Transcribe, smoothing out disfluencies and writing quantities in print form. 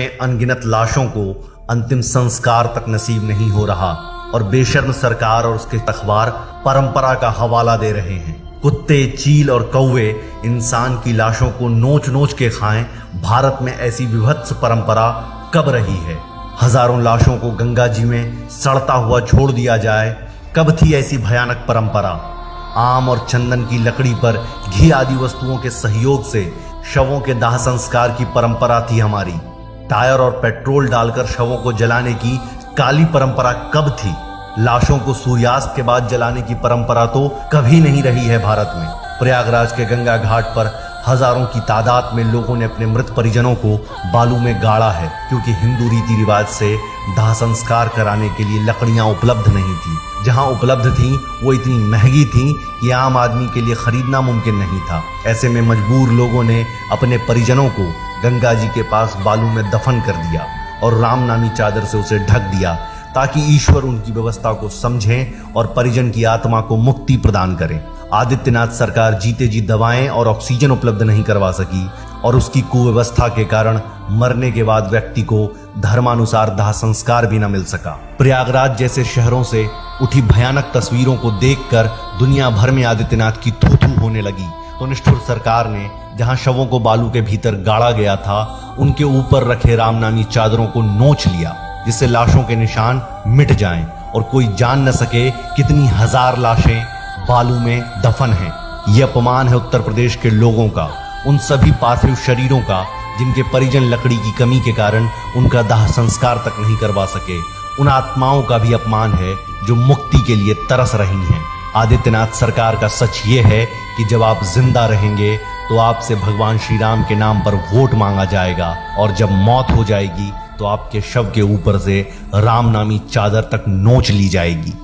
में अनगिनत लाशों को अंतिम संस्कार तक नसीब नहीं हो रहा और बेशर्म सरकार और उसके अखबार परंपरा का हवाला दे रहे हैं। कुत्ते, चील और कौवे इंसान की लाशों को नोच नोच के खाएं। भारत में ऐसी विभत्स परंपरा कब रही है? हजारों लाशों को गंगा जी में सड़ता हुआ छोड़ दिया जाए, कब थी ऐसी भयानक परंपरा? आम और चंदन की लकड़ी पर घी आदि वस्तुओं के सहयोग से शवों के दाह संस्कार की परंपरा थी हमारी। टायर और पेट्रोल डालकर शवों को जलाने की काली परंपरा कब थी? लाशों को सूर्यास्त के बाद जलाने की परंपरा तो कभी नहीं रही है भारत में। प्रयागराज के गंगा घाट पर हजारों की तादाद में लोगों ने अपने मृत परिजनों को बालू में गाड़ा है, क्योंकि हिंदू रीति रिवाज से दाह संस्कार कराने के लिए लकड़ियां उपलब्ध नहीं थी। जहां उपलब्ध थी वो इतनी महंगी थी कि आम आदमी के लिए खरीदना मुमकिन नहीं था। ऐसे में मजबूर लोगों ने अपने परिजनों को गंगा जी के पास बालू में दफन कर दिया और राम नामी चादर से उसे ढक दिया, ताकि ईश्वर उनकी व्यवस्था को समझें और परिजन की आत्मा को मुक्ति प्रदान करें। आदित्यनाथ सरकार जीते जी दवाएं और ऑक्सीजन उपलब्ध नहीं करवा सकी और उसकी कुव्यवस्था के कारण मरने के बाद व्यक्ति को धर्मानुसार दाह संस्कार भी न मिल सका। प्रयागराज जैसे शहरों से उठी भयानक तस्वीरों को देखकर दुनिया भर में आदित्यनाथ की थू-थू होने लगी। तो निष्ठुर सरकार ने जहां शवों को बालू के भीतर गाड़ा गया था, उनके ऊपर रखे रामनामी चादरों को नोच लिया, जिससे लाशों के निशान मिट जाएं और कोई जान न सके कितनी हजार लाशें बालू में दफन हैं। यह अपमान है उत्तर प्रदेश के लोगों का, उन सभी पार्थिव शरीरों का जिनके परिजन लकड़ी की कमी के कारण उनका दाह संस्कार तक नहीं करवा सके। उन आत्माओं का भी अपमान है जो मुक्ति के लिए तरस रही हैं। आदित्यनाथ सरकार का सच ये है कि जब आप जिंदा रहेंगे तो आपसे भगवान श्री राम के नाम पर वोट मांगा जाएगा, और जब मौत हो जाएगी तो आपके शव के ऊपर से राम नामी चादर तक नोच ली जाएगी।